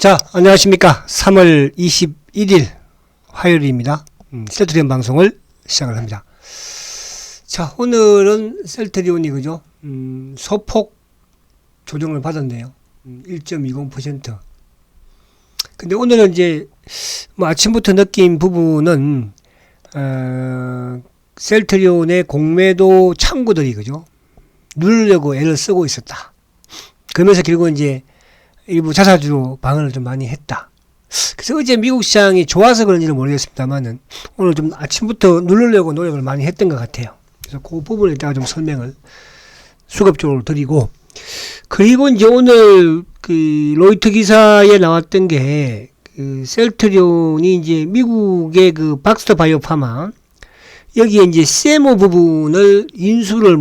자, 안녕하십니까. 3월 21일 화요일입니다. 셀트리온 방송을 시작을 합니다. 자, 오늘은 셀트리온이 그죠? 소폭 조정을 받았네요. 1.20%. 근데 오늘은 이제 뭐 아침부터 느낀 부분은 셀트리온의 공매도 창구들이 그죠? 누르려고 애를 쓰고 있었다. 그러면서 결국은 이제 일부 자사주로 방어를 좀 많이 했다. 그래서 어제 미국 시장이 좋아서 그런지는 모르겠습니다만은 오늘 좀 아침부터 누르려고 노력을 많이 했던 것 같아요. 그래서 그 부분에 따라 좀 설명을 수급적으로 드리고, 그리고 이제 오늘 그 로이터 기사에 나왔던 게 그 셀트리온이 이제 미국의 그 박스터 바이오 파마 여기에 이제 CMO 부분을 인수를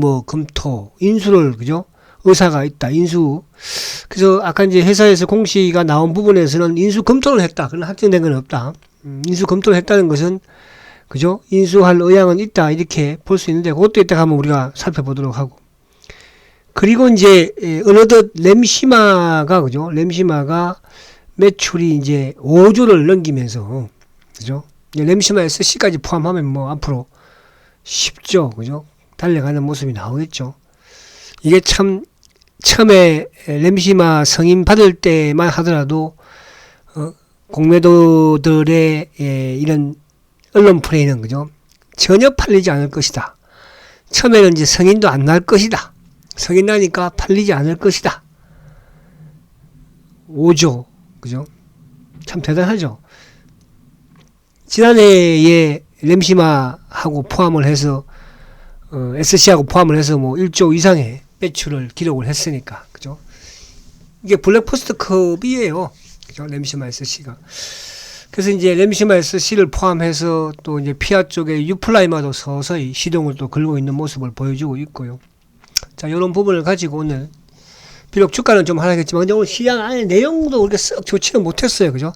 인수를 그죠? 의사가 있다. 인수. 그래서 아까 이제 회사에서 공시가 나온 부분에서는 인수 검토를 했다. 그러나 확정된 건 없다. 인수 검토를 했다는 것은 그죠? 인수할 의향은 있다. 이렇게 볼 수 있는데 그것도 이따가 한번 우리가 살펴보도록 하고. 그리고 이제 어느덧 램시마가 그죠? 램시마가 매출이 이제 5조를 넘기면서 그죠? 램시마 SC까지 포함하면 뭐 앞으로 10조 그죠? 달려가는 모습이 나오겠죠. 이게 참 처음에 램시마 승인 받을 때만 하더라도 공매도들의 이런 언론 플레이는 그죠? 전혀 팔리지 않을 것이다. 처음에는 이제 승인도 안 날 것이다. 승인 나니까 팔리지 않을 것이다. 5조 그죠? 참 대단하죠. 지난해에 램시마하고 포함을 해서 SC하고 포함을 해서 뭐 1조 이상의 매출을 기록을 했으니까 그죠? 이게 블랙포스트급이에요. 그죠? 램시마 SC가. 그래서 이제 램시마 SC를 포함해서 또 이제 피아 쪽에 유플라이마도 서서히 시동을 또 걸고 있는 모습을 보여주고 있고요. 자, 이런 부분을 가지고 오늘 비록 주가는 좀 하락했지만 근데 오늘 시장 안에 내용도 그렇게 썩 좋지는 못했어요. 그죠?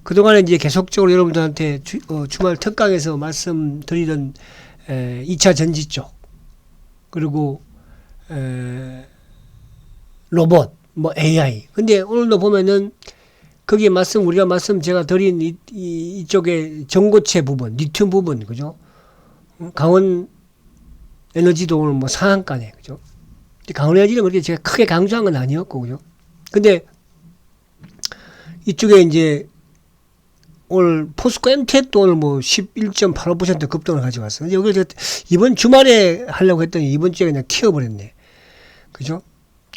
그동안에 이제 계속적으로 여러분들한테 주말 특강에서 말씀드리던 2차 전지 쪽 그리고 로봇 뭐 AI. 근데 오늘도 보면은 거기에 제가 드린 이쪽에 전고체 부분, 리튬 부분 그죠? 강원 에너지도 오늘 뭐 상한가네 그죠? 강원 에너지는 그렇게 제가 크게 강조한 건 아니었고 그죠? 근데 이쪽에 이제 오늘 포스코 MTEC도 오늘 뭐 11.85% 급등을 가져왔어요. 여기 제가 이번 주말에 하려고 했더니 이번 주에 그냥 튀어버렸네. 그죠?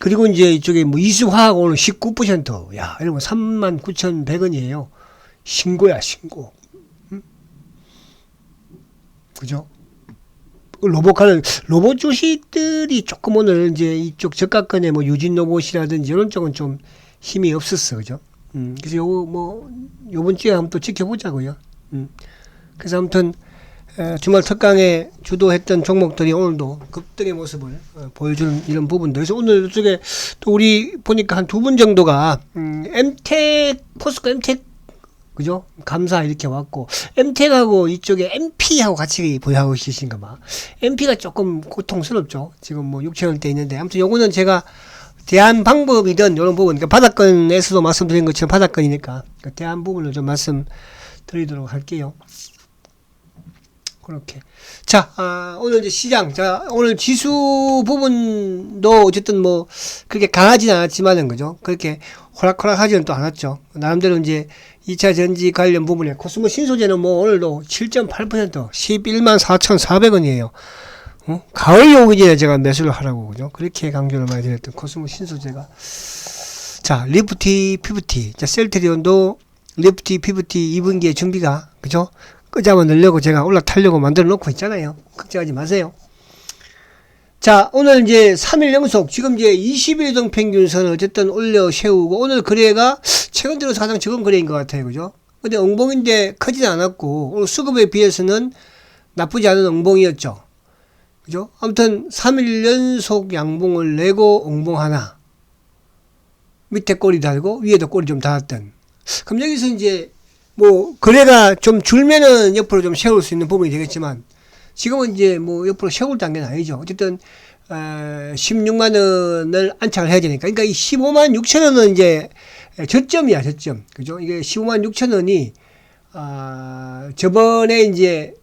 그리고 이제 이쪽에 뭐 이수화학 오늘 19%. 야, 이러면 39,100원이에요. 신고야, 신고. 그죠? 로봇 주식들이 조금 오늘 이제 이쪽 저가권에 뭐 유진 로봇이라든지 이런 쪽은 좀 힘이 없었어. 그죠? 그래서 요번 주에 한번 또 지켜보자고요. 그래서 아무튼, 주말 특강에 주도했던 종목들이 오늘도 급등의 모습을 보여주는 이런 부분들. 그래서 오늘 이쪽에 또 우리 보니까 한 두 분 정도가, 포스코 MTEC, 그죠? 감사 이렇게 왔고, MTEC하고 이쪽에 MP하고 같이 보유하고 계신가 봐. MP가 조금 고통스럽죠. 지금 뭐 6,000원대 있는데. 아무튼 요거는 제가 대안 방법이든 이런 부분, 그러니까 바닥권에서도 말씀드린 것처럼 바닥권이니까 그 대안 부분을 좀 말씀드리도록 할게요. 그렇게. 자, 오늘 이제 시장, 오늘 지수 부분도 어쨌든 뭐 그렇게 강하진 않았지만은 그죠? 그렇게 호락호락하지는 또 않았죠. 나름대로 이제 2차 전지 관련 부분에 코스모 신소재는 뭐 오늘도 7.8% 114,400원이에요. 가을이 오기 전에 제가 매수를 하라고, 그죠? 그렇게 강조를 많이 드렸던 코스모 신소재가. 자, 리프티, 피프티. 자, 셀트리온도 리프티, 피프티 2분기에 준비가, 그죠? 끄잡아 넣으려고 제가 올라타려고 만들어 놓고 있잖아요. 걱정하지 마세요. 자, 오늘 이제 3일 연속, 지금 이제 21동 평균선을 어쨌든 올려 세우고, 오늘 거래가 최근 들어서 가장 적은 거래인 것 같아요. 그죠? 근데 엉봉인데 크진 않았고, 오늘 수급에 비해서는 나쁘지 않은 엉봉이었죠. 그죠? 아무튼 3일 연속 양봉을 내고 엉봉 하나. 밑에 꼬리 달고 위에도 꼬리 좀 달았던. 그럼 여기서 이제 뭐 거래가 좀 줄면은 옆으로 좀 세울 수 있는 부분이 되겠지만 지금은 이제 뭐 옆으로 세울 단계는 아니죠. 어쨌든 16만 원을 안착을 해야 되니까. 그러니까 이 15만 6천 원은 이제 저점이야, 저점. 그죠? 이게 15만 6천 원이, 저번에 이제,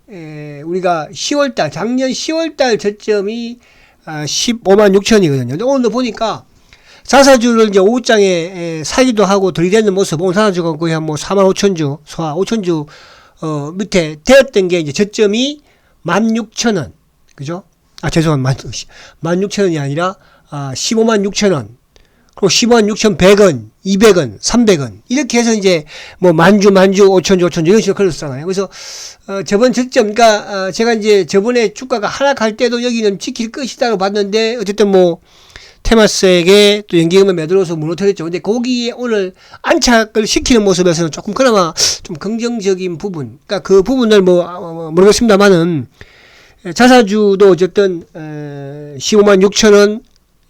우리가 10월달, 작년 10월달 저점이 15만 6천이거든요. 오늘 보니까 자사주를 이제 오후장에 사기도 하고 들이대는 모습, 오늘 자사주가 거의 한 뭐 4만 5천 주, 5천 주, 밑에 되었던 게 이제 저점이 16,000원. 그죠? 죄송합니다. 16,000원이 아니라, 15만 6천원. 그리고 15만 6,100원, 200원, 300원. 이렇게 해서 이제 뭐 만주, 5천주 이런 식으로 걸었잖아요. 그래서, 저번 저점, 그러니까, 제가 이제 저번에 주가가 하락할 때도 여기는 지킬 것이다고 봤는데, 어쨌든 뭐, 테마스에게 또 연기금을 매들어서 무너뜨렸죠. 근데 거기에 오늘 안착을 시키는 모습에서는 조금 그나마 좀 긍정적인 부분, 그러니까 그 부분을 모르겠습니다만은, 자사주도 어쨌든 15만 6천원,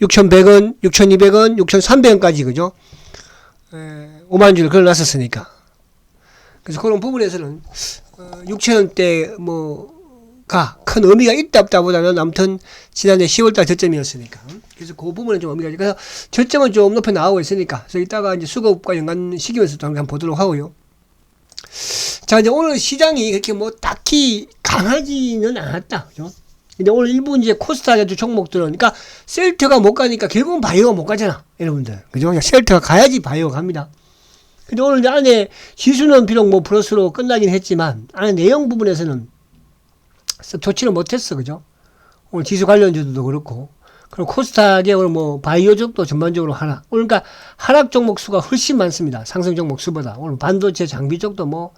6,100원, 6,200원, 6,300원까지 그죠? 5만 주를 걸어놨었으니까. 그래서 그런 부분에서는 6천원대 뭐가 큰 의미가 있다 없다 보다는 아무튼 지난해 10월달 저점이었으니까. 그래서 그 부분은 좀 의미가 있어요. 그래서 저점은 좀 높게 나오고 있으니까. 그래서 이따가 이제 수급과 연관시키면서 한번 보도록 하고요. 자, 이제 오늘 시장이 그렇게 뭐 딱히 강하지는 않았다. 그죠? 근데 오늘 일부 이제 코스닥의 종목들은, 그러니까 셀트가 못 가니까 결국은 바이오가 못 가잖아. 여러분들. 그죠? 그냥 셀트가 가야지 바이오가 갑니다. 근데 오늘 이제 안에 지수는 비록 뭐 플러스로 끝나긴 했지만, 안에 내용 부분에서는 좋지는 못했어. 그죠? 오늘 지수 관련주도 그렇고. 그리고 코스닥에 오늘 뭐 바이오 쪽도 전반적으로 하락. 오늘 그러니까 하락 종목 수가 훨씬 많습니다. 상승 종목 수보다. 오늘 반도체 장비 쪽도 뭐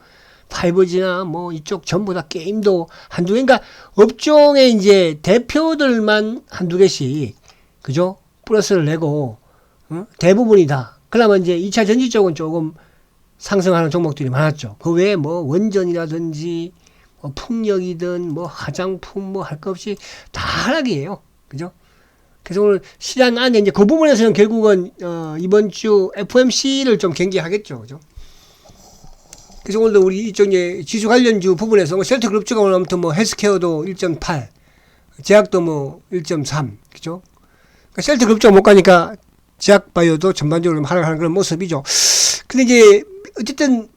5G나 뭐 이쪽 전부 다 게임도 한두 개, 그러니까 업종의 이제 대표들만 한두 개씩, 그죠? 플러스를 내고, 대부분이다. 그러면 이제 2차 전지 쪽은 조금 상승하는 종목들이 많았죠. 그 외에 뭐 원전이라든지, 뭐 풍력이든 뭐 화장품 뭐 할 것 없이 다 하락이에요. 그죠? 그래서 오늘 시장 안에 이제 그 부분에서는 결국은, 이번 주 FOMC를 좀 경계하겠죠. 그죠? 그래서 오늘도 우리 이쪽 이제 지수 관련주 부분에서 뭐 셀트 그룹주가 오늘 아무튼 뭐 헬스케어도 1.8, 제약도 뭐 1.3, 그죠? 그러니까 셀트 그룹주가 못 가니까 제약 바이오도 전반적으로 하락하는 그런 모습이죠. 근데 이제 어쨌든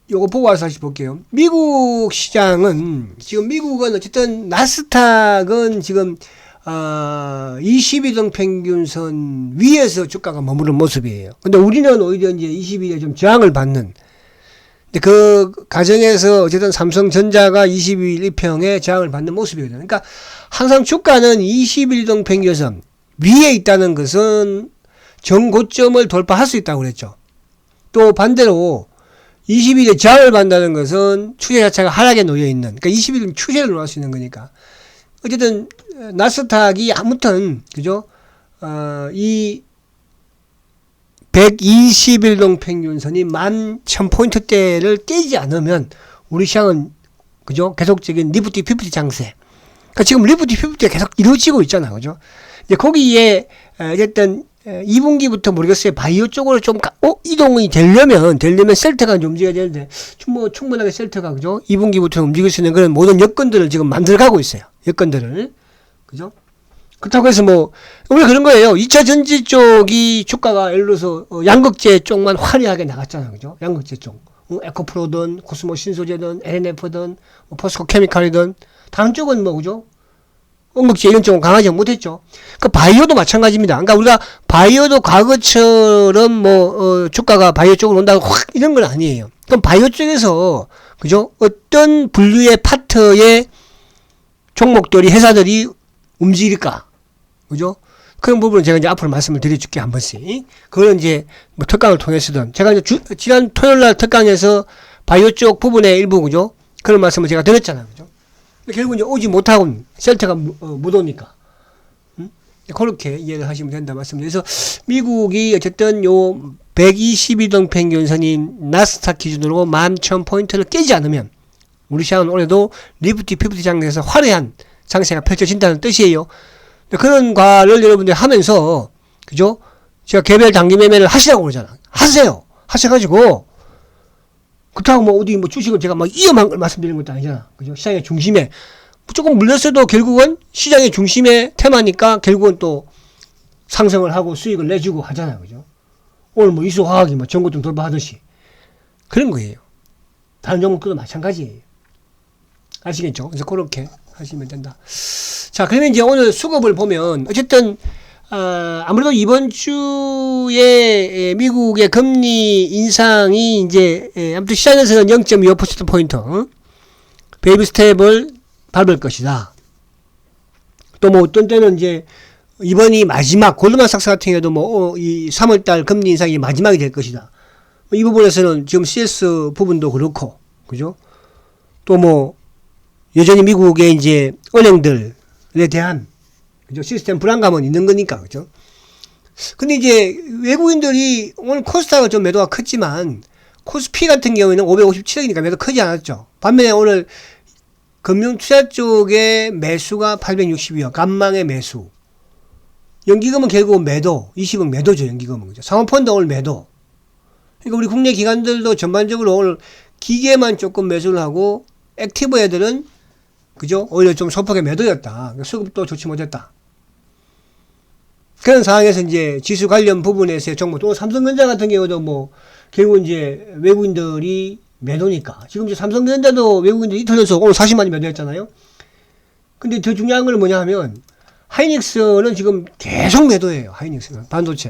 요거 보고 와서 다시 볼게요. 미국 시장은 지금 미국은 어쨌든 나스닥은 지금 22등 평균선 위에서 주가가 머무는 모습이에요. 근데 우리는 오히려 이제 20일에 좀 저항을 받는. 근데 그 과정에서 어쨌든 삼성전자가 22일 1평에 저항을 받는 모습이거든요. 그러니까 항상 주가는 21등 평균선 위에 있다는 것은 정고점을 돌파할 수 있다고 그랬죠. 또 반대로 20일에 저항을 받는다는 것은 추세 자체가 하락에 놓여 있는, 그러니까 20일은 추세를 놓을 수 있는 거니까. 어쨌든 나스닥이 아무튼 그죠? 이 121동 평균선이 11,000포인트대를 깨지 않으면 우리 시장은 그죠? 계속적인 리프티 피프티 장세. 그러니까 지금 리프티 피프티가 계속 이루어지고 있잖아. 그죠? 이제 거기에 어쨌든 2분기부터 모르겠어요. 바이오 쪽으로 좀 이동이 되려면 셀트가 좀 움직여야 되는데 뭐 충분하게 셀트가 그죠? 2분기부터 움직일 수 있는 그런 모든 여건들을 지금 만들어가고 있어요. 여건들을. 그죠? 그렇다고 해서 뭐, 우리가 그런 거예요. 2차 전지 쪽이 주가가 예를 들어서 양극재 쪽만 화려하게 나갔잖아요. 그죠? 양극재 쪽. 에코프로든, 코스모 신소재든, LNF든, 포스코 케미칼이든, 다른 쪽은 뭐, 그죠? 음극재 이런 쪽은 강하지 못했죠. 그 바이오도 마찬가지입니다. 그러니까 우리가 바이오도 과거처럼 뭐, 주가가 바이오 쪽으로 온다고 확 이런 건 아니에요. 그럼 바이오 쪽에서, 그죠? 어떤 분류의 파트의 종목들이, 회사들이 움직일까? 그죠? 그런 부분은 제가 이제 앞으로 말씀을 드려줄게, 한 번씩. 그거는 이제 뭐 특강을 통해서든. 제가 이제 지난 토요일 날 특강에서 바이오 쪽 부분의 일부, 그죠? 그런 말씀을 제가 드렸잖아요. 그죠? 결국 이제 오지 못하고 셀트가 못 오니까. 그렇게 이해를 하시면 된다 말씀드려서 미국이 어쨌든 요 122등 평균선이 나스닥 기준으로 11,000포인트를 깨지 않으면 우리 시장은 올해도 리프티 피프티 장에서 화려한 장세가 펼쳐진다는 뜻이에요. 그런 과를 여러분들이 하면서, 그죠? 제가 개별 단기 매매를 하시라고 그러잖아. 하세요. 하셔가지고, 그렇다고 뭐 어디 뭐 주식을 제가 막 위험한 걸 말씀드리는 것도 아니잖아. 그죠? 시장의 중심에. 조금 물렸어도 결국은 시장의 중심의 테마니까 결국은 또 상승을 하고 수익을 내주고 하잖아요. 그죠? 오늘 뭐 이수화학이 뭐 전고점 돌파하듯이 그런 거예요. 다른 종목들도 마찬가지예요. 아시겠죠? 그래서 그렇게 하시면 된다. 자, 그러면 이제 오늘 수급을 보면 어쨌든 아무래도 이번 주에 미국의 금리 인상이 이제 아무튼 시장에서는 0.25%포인트 베이비 스텝을 밟을 것이다. 또 뭐 어떤 때는 이제 이번이 마지막 골드만삭스 같은 경우도 뭐 이 3월달 금리 인상이 마지막이 될 것이다. 이 부분에서는 지금 CS 부분도 그렇고, 그죠? 또 뭐 여전히 미국의 이제 은행들에 대한 그죠? 시스템 불안감은 있는 거니까, 그죠? 근데 이제 외국인들이 오늘 코스닥은 좀 매도가 컸지만 코스피 같은 경우에는 557억이니까 매도 크지 않았죠. 반면에 오늘 금융투자 쪽에 매수가 862억, 간망의 매수. 연기금은 결국은 매도, 20억 매도죠, 연기금은. 그죠? 상호펀드 오늘 매도. 그러니까 우리 국내 기관들도 전반적으로 오늘 기계만 조금 매수를 하고, 액티브 애들은, 그죠? 오히려 좀 소폭의 매도였다. 수급도 좋지 못했다. 그런 상황에서 이제 지수 관련 부분에서의 종목, 또 삼성전자 같은 경우도 뭐, 결국 이제 외국인들이 매도니까. 지금 이제 삼성전자도 외국인들이 이틀 연속 오늘 40만이 매도했잖아요. 근데 더 중요한 건 뭐냐 하면, 하이닉스는 지금 계속 매도예요. 하이닉스는. 반도체.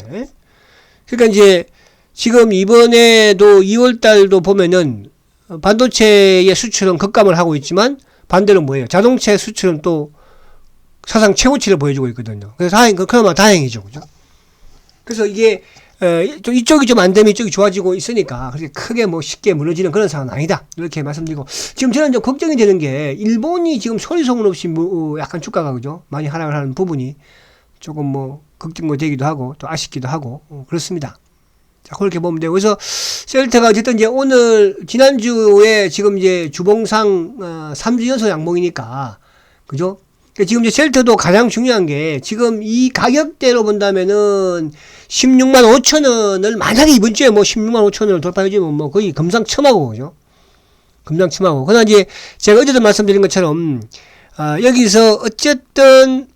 그러니까 이제 지금 이번에도 2월 달도 보면은 반도체의 수출은 급감을 하고 있지만 반대로 뭐예요? 자동차 수출은 또 사상 최고치를 보여주고 있거든요. 그래서 그나마 다행이죠. 그죠? 그래서 이게 이쪽이 좀 안 되면 이쪽이 좋아지고 있으니까 그렇게 크게 뭐 쉽게 무너지는 그런 상황은 아니다. 이렇게 말씀드리고 지금 저는 좀 걱정이 되는 게 일본이 지금 소리 소문 없이 약간 주가가 그죠? 많이 하락을 하는 부분이 조금 뭐 걱정도 되기도 하고 또 아쉽기도 하고 그렇습니다. 자, 그렇게 보면 되고 그래서 셀트가 어쨌든 이제 오늘 지난주에 지금 이제 주봉상 3주 연속 양봉이니까 그죠? 지금 이제 셀트도 가장 중요한 게 지금 이 가격대로 본다면은 16만 5천 원을 만약에 이번 주에 뭐 16만 5천 원을 돌파해주면 뭐 거의 금상첨화고 그죠? 금상첨화고. 그러나 이제 제가 어제도 말씀드린 것처럼 여기서 어쨌든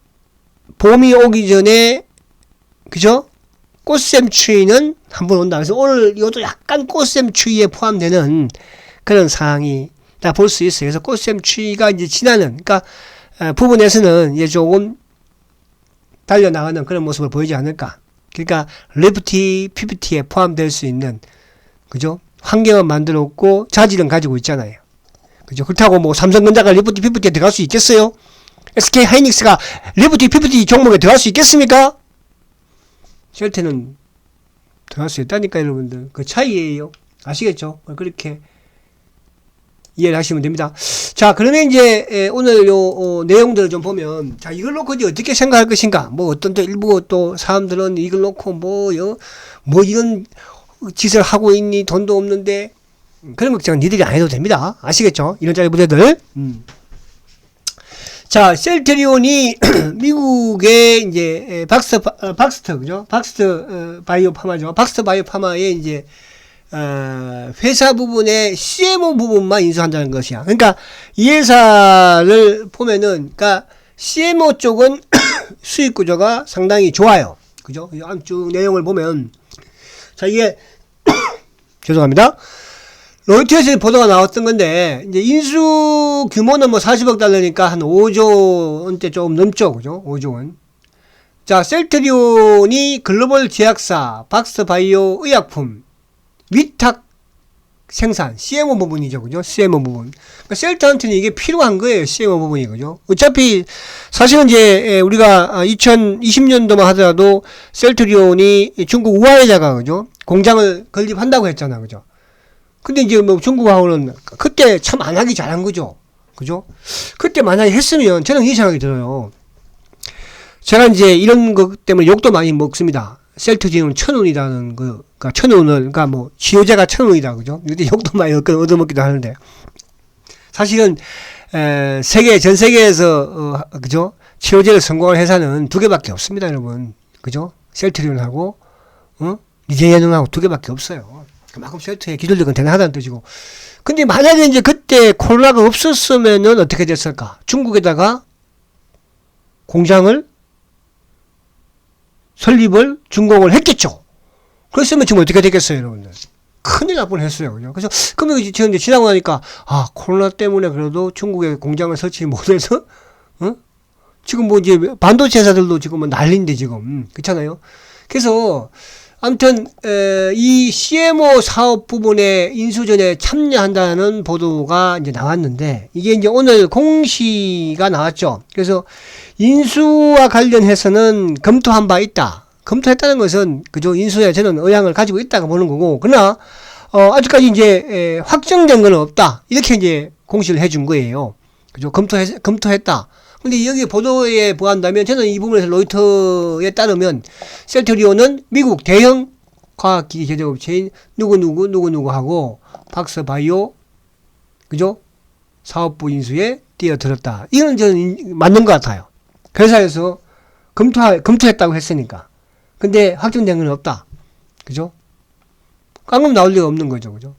봄이 오기 전에 그죠? 꽃샘 추위는 한번 온다. 그래서 오늘 이것도 약간 꽃샘 추위에 포함되는 그런 상황이 다 볼 수 있어요. 그래서 꽃샘 추위가 이제 지나는 그러니까 부분에서는 이제 조금 달려나가는 그런 모습을 보이지 않을까. 그러니까 리프티, 피프티에 포함될 수 있는 그죠? 환경을 만들었고 자질은 가지고 있잖아요. 그죠? 그렇다고 뭐 삼성전자가 리프티, 피프티에 들어갈 수 있겠어요? SK 하이닉스가 리프티, 피프티 종목에 들어갈 수 있겠습니까? 셀트는 들어갈 수 있다니까 여러분들. 그 차이예요. 아시겠죠? 그렇게 이해를 하시면 됩니다. 자, 그러면 이제 오늘 요 내용들을 좀 보면 자, 이걸 놓고 이제 어떻게 생각할 것인가? 뭐 어떤 또 일부 또 사람들은 이걸 놓고 뭐 이런 짓을 하고 있니? 돈도 없는데 그런 걱정은 니들이 안 해도 됩니다. 아시겠죠? 이런 짜리 부대들. 자, 셀트리온이 미국의 이제 박스트 그죠? 박스트 바이오 파마죠. 박스트 바이오 파마의 이제 회사 부분의 CMO 부분만 인수한다는 것이야. 그러니까 이 회사를 보면은 그러니까 CMO 쪽은 수익 구조가 상당히 좋아요. 그죠? 쭉 내용을 보면 자, 이게 죄송합니다. 로이터에서 보도가 나왔던 건데, 이제 인수 규모는 뭐 40억 달러니까 한 5조 원대 조금 넘죠. 그죠? 5조 원. 자, 셀트리온이 글로벌 제약사, 박스바이오 의약품, 위탁 생산, CMO 부분이죠. 그죠? CMO 부분. 그러니까 셀트한테는 이게 필요한 거예요. CMO 부분이. 그죠? 어차피, 사실은 이제, 우리가 2020년도만 하더라도 셀트리온이 중국 우한에다가, 그죠? 공장을 건립한다고 했잖아. 그죠? 근데 이제 뭐 중국하고는 그때 참 안 하기 잘한 거죠. 그죠? 그때 만약에 했으면 저는 이 생각이 들어요. 제가 이제 이런 것 때문에 욕도 많이 먹습니다. 셀트지는 1,000원이라는 거, 그러니까 1,000원을, 그러니까 뭐 치료제가 1,000원이다. 그죠? 이때 욕도 많이 얻어먹기도 하는데. 사실은, 전 세계에서, 그죠? 치료제를 성공한 회사는 2개밖에 없습니다, 여러분. 그죠? 셀트리온하고, 리제이언하고 2개밖에 없어요. 그만큼 셀트의 기술력은 대단하다는 뜻이고. 근데 만약에 이제 그때 코로나가 없었으면은 어떻게 됐을까? 중국에다가 공장을 설립을 준공을 했겠죠. 그랬으면 지금 어떻게 됐겠어요, 여러분들? 큰일 날 뻔했어요, 그죠? 그래서 그러면 지금 이제 지나고 나니까 코로나 때문에 그래도 중국에 공장을 설치 못해서 지금 뭐 이제 반도체 회사들도 지금 뭐 난리인데 지금 그렇잖아요. 그래서 아무튼 이 CMO 사업 부분에 인수전에 참여한다는 보도가 이제 나왔는데 이게 이제 오늘 공시가 나왔죠. 그래서 인수와 관련해서는 검토한 바 있다. 검토했다는 것은 그죠, 인수에 저는 의향을 가지고 있다고 보는 거고, 그러나 아직까지 이제 확정된 건 없다. 이렇게 이제 공시를 해준 거예요. 그죠? 검토했다. 근데 여기 보도에 보한다면 저는 이 부분에서 로이터에 따르면 셀트리온은 미국 대형 과학기기 제조업체인 누구누구하고 박스바이오 그죠? 사업부 인수에 뛰어들었다. 이건 저는 맞는 것 같아요. 회사에서 검토했다고 했으니까. 근데 확정된 건 없다. 그죠? 깡금 나올 리가 없는 거죠. 그죠?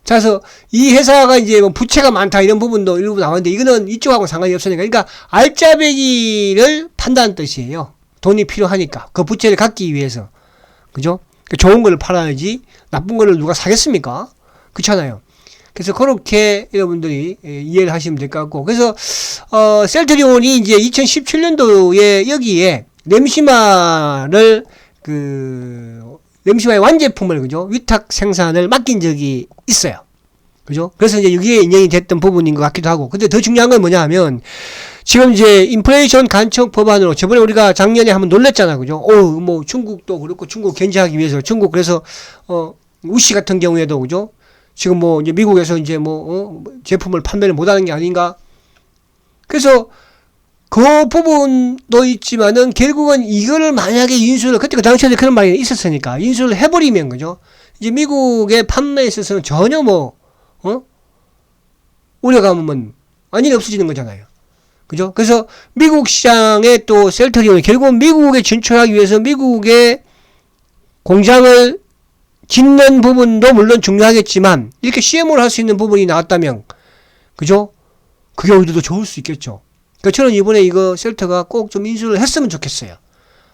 자, 그래서 이 회사가 이제 뭐 부채가 많다 이런 부분도 일부 나왔는데 이거는 이쪽하고 상관이 없으니까. 그러니까 알짜배기를 판다는 뜻이에요. 돈이 필요하니까. 그 부채를 갚기 위해서. 그죠? 좋은 걸 팔아야지 나쁜 거를 누가 사겠습니까? 그렇잖아요. 그래서 그렇게 여러분들이 이해를 하시면 될 것 같고. 그래서 셀트리온이 이제 2017년도에 여기에 램시마의 완제품을 그죠? 위탁 생산을 맡긴 적이 있어요. 그죠? 그래서 이제 이게 인정이 됐던 부분인 것 같기도 하고. 근데 더 중요한 건 뭐냐 하면 지금 이제 인플레이션 간척 법안으로 저번에 우리가 작년에 한번 놀랬잖아. 그죠? 뭐 중국도 그렇고 중국 견제하기 위해서 중국 그래서 우씨 같은 경우에도 그죠? 지금 뭐 이제 미국에서 이제 제품을 판매를 못 하는 게 아닌가? 그래서 그 부분도 있지만은 결국은 이거를 만약에 인수를 그때 그 당시에 그런 말이 있었으니까 인수를 해버리면 그죠? 이제 미국의 판매에 있어서는 전혀 우려감은 완전히 없어지는 거잖아요. 그죠? 그래서 미국 시장에 또 셀트리온이 결국은 미국에 진출하기 위해서 미국의 공장을 짓는 부분도 물론 중요하겠지만 이렇게 CMO를 할 수 있는 부분이 나왔다면 그죠? 그게 오히려 더 좋을 수 있겠죠. 저는 이번에 이거 셀트가 꼭 좀 인수를 했으면 좋겠어요.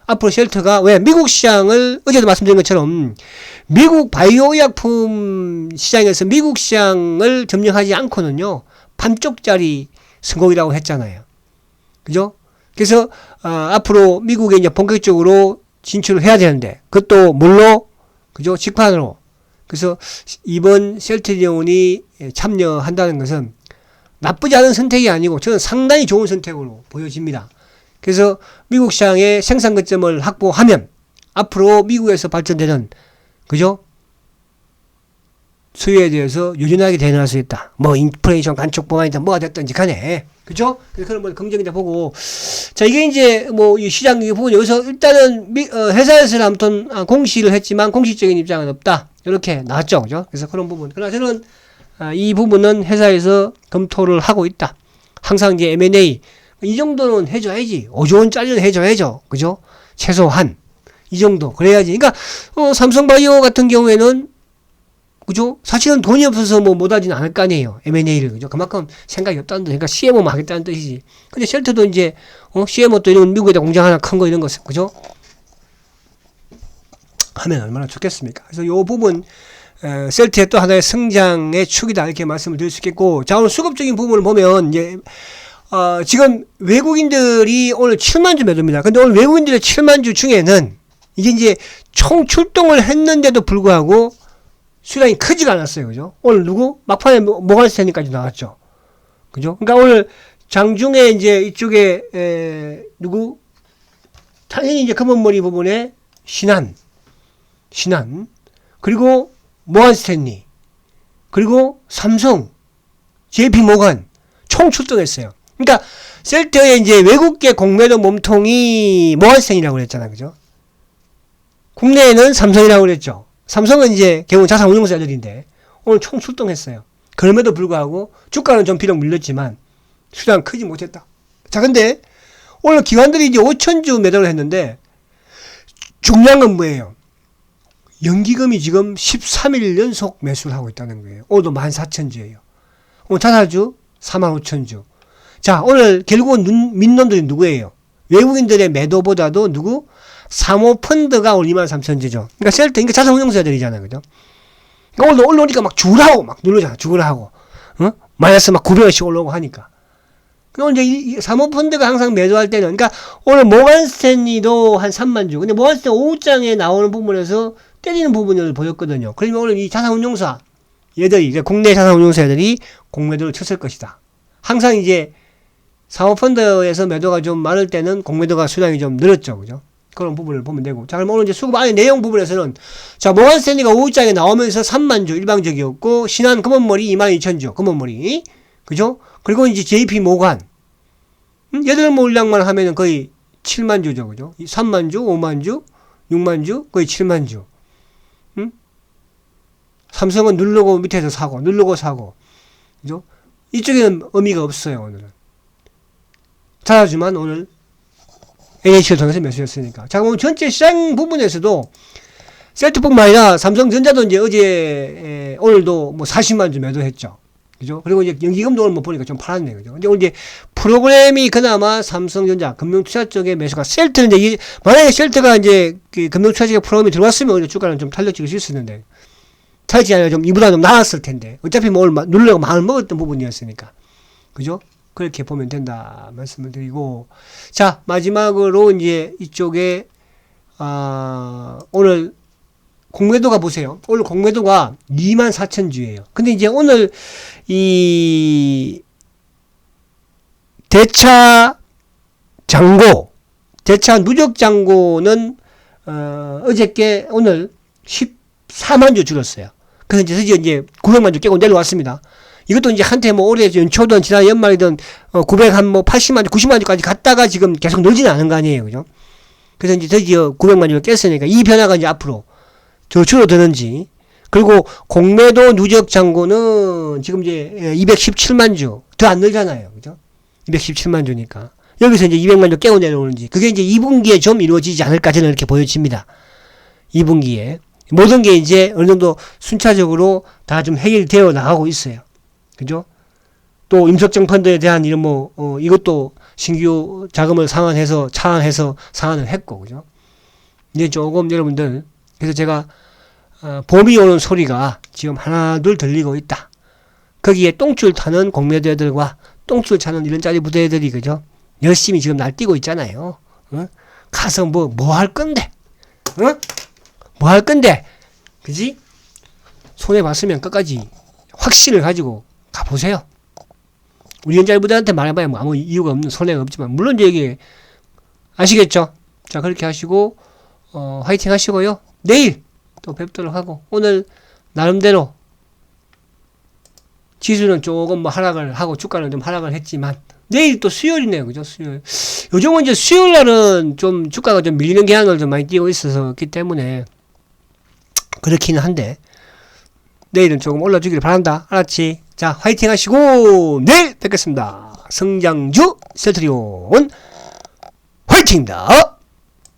앞으로 셀트가 왜 미국 시장을 어제도 말씀드린 것처럼 미국 바이오 의약품 시장에서 미국 시장을 점령하지 않고는요 반쪽짜리 성공이라고 했잖아요. 그죠? 그래서 앞으로 미국에 이제 본격적으로 진출을 해야 되는데 그것도 물로 그죠? 직판으로. 그래서 이번 셀트리온이 참여한다는 것은 나쁘지 않은 선택이 아니고 저는 상당히 좋은 선택으로 보여집니다. 그래서 미국 시장의 생산 거점을 확보하면 앞으로 미국에서 발전되는 그죠? 수요에 대해서 유연하게 대응할 수 있다. 뭐 인플레이션 간척 법안이든 뭐가 됐든지 간에 그죠? 그런 걸 긍정이다 보고 자 이게 이제 뭐 이 시장 부분 여기서 일단은 회사에서는 아무튼 공시를 했지만 공식적인 입장은 없다. 이렇게 나왔죠, 그죠? 그래서 그런 부분. 그러나 저는 이 부분은 회사에서 검토를 하고 있다. 항상 이제 M&A 이 정도는 해줘야지. 5조 원짜리는 해줘야죠. 그죠? 최소한 이 정도 그래야지. 그러니까 삼성바이오 같은 경우에는 그죠? 사실은 돈이 없어서 뭐 못하지는 않을 거 아니에요. M&A를 그죠? 그만큼 생각이 없다는 뜻. 그러니까 CMO만 하겠다는 뜻이지. 근데 셀트도 이제 CMO 또 이런 미국에다 공장 하나 큰 거 이런 거 그죠? 하면 얼마나 좋겠습니까? 그래서 이 부분 셀트의 또 하나의 성장의 축이다 이렇게 말씀을 드릴 수 있겠고 자 오늘 수급적인 부분을 보면 이제 지금 외국인들이 오늘 7만 주 매도입니다. 근데 오늘 외국인들의 7만 주 중에는 이게 이제 총 출동을 했는데도 불구하고 수량이 크지가 않았어요. 그죠? 오늘 막판에 모간스탠리까지 나왔죠. 그죠? 그러니까 오늘 장중에 이제 이쪽에 당연히 이제 검은머리 부분에 신한 그리고 모간스탠리 그리고 삼성 JP모간 총 출동했어요. 그러니까 셀트의 이제 외국계 공매도 몸통이 모간스탠리라고 그랬잖아요. 그죠? 국내에는 삼성이라고 그랬죠. 삼성은 이제 결국 자산운용사들인데 오늘 총 출동했어요. 그럼에도 불구하고 주가는 좀 비록 밀렸지만 수량 크지 못했다. 자, 근데 오늘 기관들이 이제 5천주 매도를 했는데 중요한 건 뭐예요? 연기금이 지금 13일 연속 매수를 하고 있다는 거예요. 오늘도 14,000주예요. 오늘 자사주 45,000주. 자, 오늘 결국은 민놈들이 누구예요? 외국인들의 매도보다도 사모펀드가 오늘 23,000주죠. 그러니까 셀트, 그러니까 자산운용사들이잖아요. 그죠? 그러니까 오늘 올라오니까 막 죽으라고 막 누르잖아. 죽으라고. 어? 마이너스 막 900원씩 올라오고 하니까. 그럼 이제 이 사모펀드가 항상 매도할 때는, 그러니까 오늘 모간 스탠리도 한 3만 주. 근데 모간 스탠리 오후장에 나오는 부분에서 때리는 부분을 보였거든요. 그러면 오늘 이 자산운용사 얘들이, 이제 국내 자산운용사 애들이 공매도를 쳤을 것이다. 항상 이제 사모펀드에서 매도가 좀 많을 때는 공매도가 수량이 좀 늘었죠. 그죠? 그런 부분을 보면 되고. 자, 그럼 오늘 이제 수급 안에 내용 부분에서는, 자, 모간 스탠리가 오후장에 나오면서 3만 주 일방적이었고, 신한 금원머리 22,000주, 금원머리. 그죠? 그리고 이제 JP 모간. 얘들 물량만 하면은 거의 7만 주죠. 그죠? 3만 주, 5만 주, 6만 주, 거의 7만 주. 삼성은 누르고 밑에서 사고, 누르고 사고. 그죠? 이쪽에는 의미가 없어요, 오늘은. 자주만 오늘 NH를 통해서 매수했으니까. 자, 그럼 전체 시장 부분에서도 셀트뿐만 아니라 삼성전자도 이제 어제, 오늘도 뭐 40만 주 매도했죠. 그죠? 그리고 이제 연기금도 오늘 뭐 보니까 좀 팔았네. 그죠? 근데 오늘 이제 프로그램이 그나마 삼성전자, 금융투자 쪽의 매수가, 셀트는 이제, 만약에 셀트가 이제 그 금융투자 쪽의 프로그램이 들어왔으면 오늘 주가는 좀 탄력 찍을 수 있었는데, 탈지 아니라 좀 이보다 좀 나았을 텐데, 어차피 뭐 오늘 누르려고 마음을 먹었던 부분이었으니까. 그죠? 그렇게 보면 된다 말씀을 드리고, 자, 마지막으로 이제 이쪽에 오늘 공매도가 보세요. 오늘 공매도가 24,000주예요. 근데 이제 오늘 이 대차 잔고, 대차 누적 잔고는 어저께 오늘 14만 주 줄었어요. 그래서 이제 드디어 이제 900만 주 깨고 내려왔습니다. 이것도 이제 한때 뭐 올해 연초든 지난 연말이든 900 한 뭐 80만 주, 90만 주까지 갔다가 지금 계속 늘지는 않은 거 아니에요. 그죠? 그래서 이제 드디어 900만 주를 깼으니까 이 변화가 이제 앞으로 저 줄어드는지. 그리고 공매도 누적 잔고는 지금 이제 217만 주. 더 안 늘잖아요. 그죠? 217만 주니까. 여기서 이제 200만 주 깨고 내려오는지. 그게 이제 2분기에 좀 이루어지지 않을까 저는 이렇게 보여집니다. 2분기에. 모든 게 이제 어느 정도 순차적으로 다 좀 해결되어 나가고 있어요. 그죠? 또 임석정 펀드에 대한 이런 뭐 이것도 신규 자금을 차안해서 상환을 했고. 그죠? 이제 조금 여러분들, 그래서 제가 봄이 오는 소리가 지금 하나 둘 들리고 있다. 거기에 똥줄 타는 공매도 애들과 똥줄 차는 이런 짜리 부대 애들이, 그죠? 열심히 지금 날뛰고 있잖아요. 어? 가서 뭐 할 건데? 어? 뭐 할 건데? 그지? 손해 봤으면 끝까지 확신을 가지고 가보세요. 우리 연자부대한테 말해봐야 뭐 아무 이유가 없는, 손해가 없지만, 물론 이제 이게, 아시겠죠? 자, 그렇게 하시고, 화이팅 하시고요. 내일 또 뵙도록 하고, 오늘 나름대로 지수는 조금 뭐 하락을 하고 주가는 좀 하락을 했지만, 내일 또 수요일이네요. 그죠? 수요일. 요즘은 이제 수요일 날은 좀 주가가 좀 밀리는 경향을 좀 많이 띄고 있었기 때문에 그렇기는 한데, 내일은 조금 올라주기를 바란다. 알았지? 자, 화이팅 하시고, 내일 뵙겠습니다. 성장주 셀트리온 화이팅입니다.